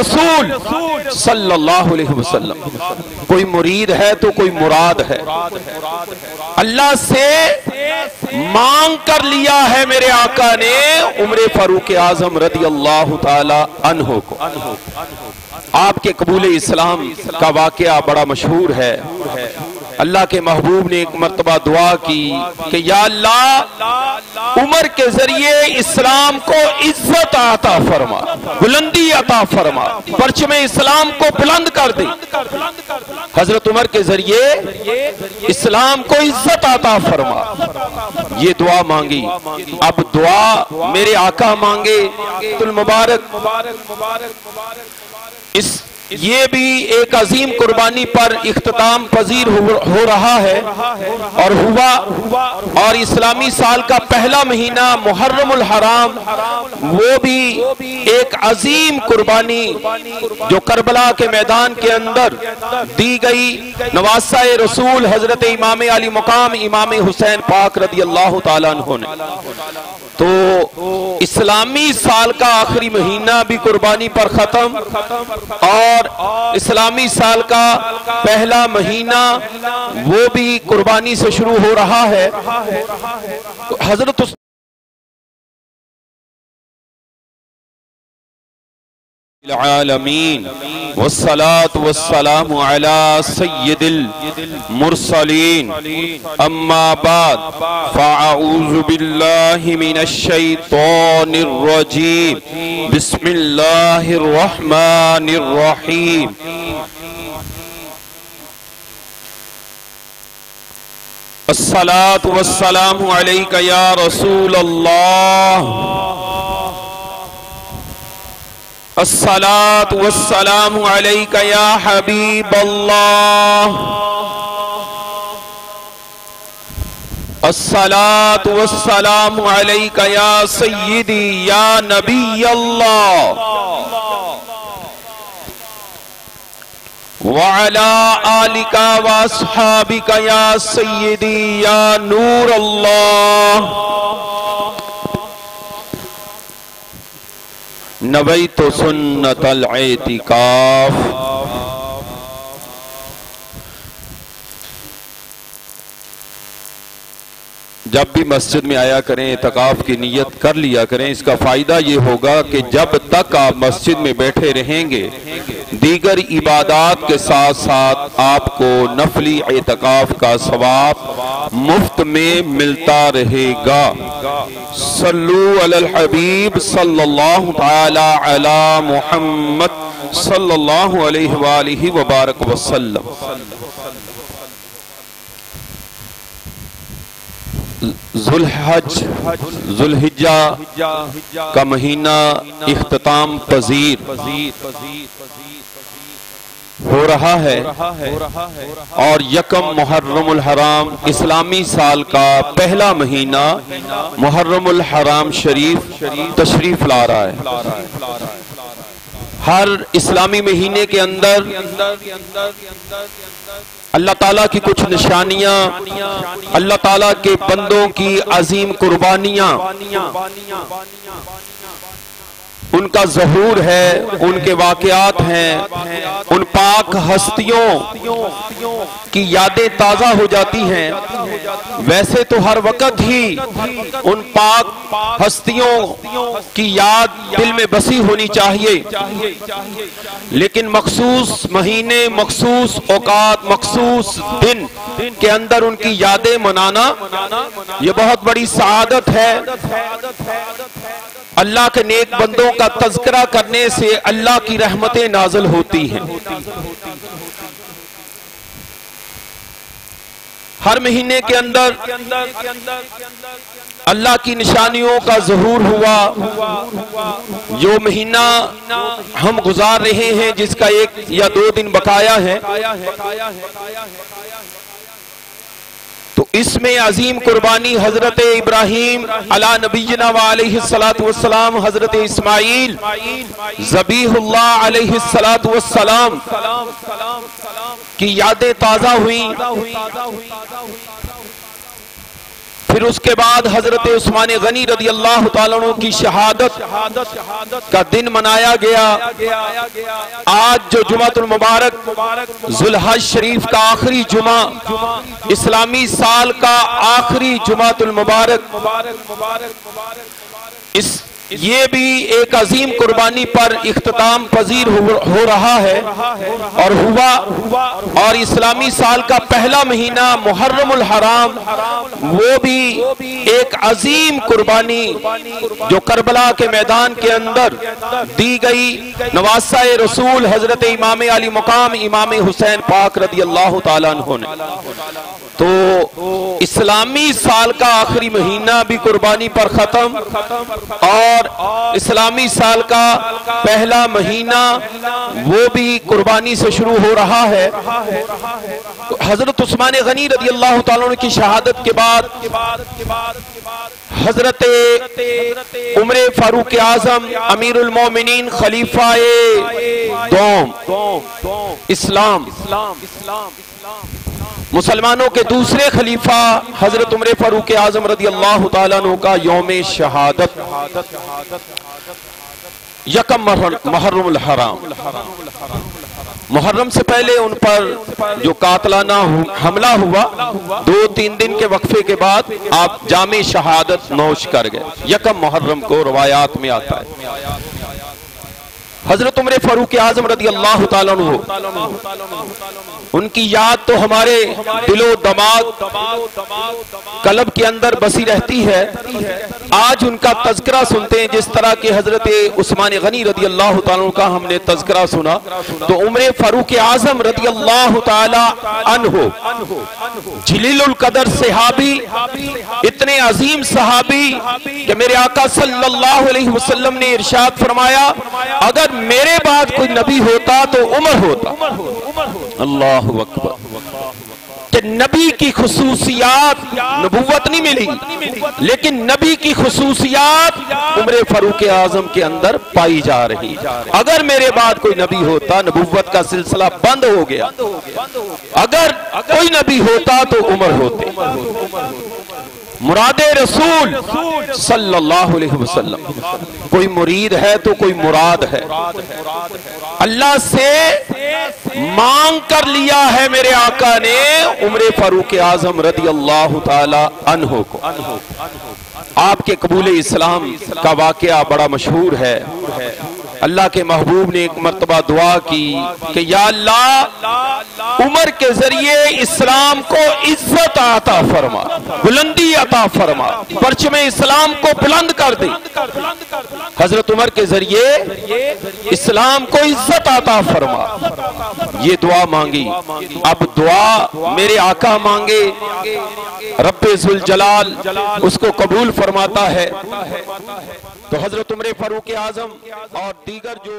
रसूल सल्लल्लाहु अलैहि वसल्लम। कोई मुरीद है तो कोई मुराद है। अल्लाह से मांग कर लिया है मेरे आका ने उम्र फारूक आजम रदी अल्लाह ताला अन्हु को। आपके कबूल इस्लाम का वाकया बड़ा मशहूर है। अल्लाह के महबूब ने एक मर्तबा दुआ की कि या अल्लाह उमर के जरिए इस्लाम को इज्जत अता फरमा, बुलंदी अता फरमा, परचम इस्लाम को बुलंद कर दे। हजरत उमर के जरिए इस्लाम को इज्जत अता फरमा, ये दुआ मांगी। अब दुआ मेरे आका मांगे तुल मुबारक। ये भी एक अजीम कुर्बानी पर इख्तिताम पजीर हो रहा है और हुआ। और इस्लामी साल का पहला महीना मुहर्रमुल हराम, वो भी एक अजीम कुर्बानी जो करबला के मैदान के अंदर दी गई नवासा रसूल हजरत इमाम अली मुकाम इमाम हुसैन पाक रदी अल्लाह ताला अन्हु ने। तो इस्लामी साल का आखिरी महीना भी कुर्बानी पर खत्म और इस्लामी साल का पहला महीना वो भी कुर्बानी से शुरू हो रहा है। हजरत आलमीन वस्सलातु वस्सलामु अला सय्यिदिल मुरसलीन अम्मा बाद फ़अऊज़ु बिल्लाहि मिनश शैतानिर रजीम बिस्मिल्लाहिर रहमानिर रहीम। अस्सलातु वस्सलामु अलैका या रसूल अल्लाह, अस्सलातु वस्सलामु अलैका या हबीब अल्लाह, अस्सलातु वस्सलामु अलैका या सय्यदी या नबी अल्लाह व अला आलिका व अस्हाबिका या सय्यदी या नूर अल्लाह। नवैतु सुन्नतल एतिकाफ। जब भी मस्जिद में आया करें एतिकाफ की नियत कर लिया करें। इसका फायदा ये होगा कि जब तक आप मस्जिद में बैठे रहेंगे दीगर इबादात के साथ साथ आपको नफली एतिकाफ का सवाब मुफ्त में मिलता रहेगा। सल्लु अलल हबीब सल्लल्लाहु ताला अला मुहम्मद सल्लल्लाहु अलैहि वालिहि व बारक वसल्लम। जुल्हिज्जा का महीना इख्तिताम पजीर हो रहा है और यकम मुहर्रमुल हराम इस्लामी साल का पहला महीना मुहर्रमुल हराम शरीफ तशरीफ ला रहा है। हर इस्लामी महीने के अंदर अल्लाह ताला की कुछ निशानियां, अल्लाह ताला के बंदों की अजीम कुर्बानियां, उनका ज़हूर है, उनके वाक़यात हैं, उन पाक हस्तियों की यादें ताज़ा हो जाती हैं। वैसे तो हर वक्त ही उन पाक हस्तियों की याद दिल में बसी होनी चाहिए, लेकिन मखसूस महीने, मखसूस औकात, मखसूस दिन के अंदर उनकी यादें मनाना ये बहुत बड़ी सआदत है। अल्लाह के नेक बंदों का तज़किरा करने से अल्लाह की रहमतें नाज़िल होती हैं। हर महीने के अंदर अल्लाह की निशानियों का ज़हूर हुआ। जो महीना हम गुजार रहे हैं जिसका 1 या 2 दिन बकाया है, तो इसमें अजीम कुर्बानी हजरत इब्राहीम अला नबीना व अलैहिस्सलातु वस्सलाम, हजरत इस्माइल ज़बीहुल्लाह अलैहिस्सलातु वस्सलाम की यादें ताज़ा हुई। फिर उसके बाद हजरत उस्मान गनी रदी अल्लाह ताला अन्हु की शहादत का दिन मनाया गया। आज जो जुमातुल मुबारक जुल्हज शरीफ का आखिरी जुमा, इस्लामी साल का आखिरी जुमातुल मुबारक, ये भी एक अजीम कुर्बानी पर इख्तिताम पजीर हो रहा है और हुआ। और इस्लामी साल का पहला महीना मुहर्रमुल हराम, वो भी एक अजीम कुर्बानी जो करबला के मैदान के अंदर दी गई नवासा रसूल हजरत इमाम अली मुकाम इमाम हुसैन पाक रदी अल्लाह ताला अन्हु ने। तो इस्लामी साल का आखिरी महीना भी कुर्बानी पर खत्म और इस्लामी साल का पहला महीना वो भी कुर्बानी से शुरू हो रहा है। हजरत उस्मान गनी रज़ी अल्लाह ताला अन्हु की शहादत के बाद हजरत उमर फारूक आजम अमीरुल मोमिनीन खलीफाए दोम इस्लाम, मुसलमानों के दूसरे खलीफा हजरत उमर फारूक आजम रज़ी अल्लाह ताला अन्हु का यौम शहादत यकम मुहर्रमुल हराम। मुहर्रम से पहले उन पर जो कातलाना हमला हुआ, 2-3 दिन के वक्फे के बाद आप जामे शहादत नोश कर गए। यकम मुहर्रम को रवायात में आता है। हजरत उमर फारूक आजम रज़ी अल्लाह ताला अन्हु, उनकी याद तो हमारे दिलो दिमाग कल्ब के अंदर बसी रहती है। आज उनका तज़किरा सुनते हैं, जिस तरह के हजरत उस्मान गनी रज़ी अल्लाह ताला अन्हु का हमने तज़किरा सुना, तो उमर फारूक आजम रज़ी अल्लाह ताला अन्हु जलीलुल कदर सहाबी, इतने अजीम सहाबी कि मेरे आका सल्लल्लाहु अलैहि वसल्लम ने इरशाद फरमाया, अगर मेरे बाद कोई नबी होता तो उमर होता। अल्लाहु अकबर। कि नबी की खुसूसियात, नबूवत नहीं मिली, लेकिन नबी की खुसूसियात उमर फारूक आजम के अंदर पाई जा रही। अगर मेरे बाद कोई नबी होता, नबूवत का सिलसिला बंद हो गया। अगर कोई नबी होता तो उमर होते। मुरादे रसूल सल्लल्लाहु अलैहि वसल्लम, कोई मुरीद है तो कोई मुराद है। अल्लाह से मांग कर लिया है मेरे आका ने उमर फारूक आजम रज़ी अल्लाह ताला अन्हु को। आपके कबूल इस्लाम का वाकया बड़ा मशहूर है। अल्लाह के महबूब ने एक मर्तबा दुआ की कि या अल्लाह उमर के जरिए इस्लाम को इज्जत अता फरमा, बुलंदी अता फरमा, परचम इस्लाम को बुलंद कर दे। हजरत उमर के जरिए इस्लाम को इज्जत अता फरमा, ये दुआ मांगी। अब दुआ मेरे आका मांगे, रब्बे जुल जलाल उसको कबूल फरमाता है। तो हजरत उमर फारूक आजम और दीगर जो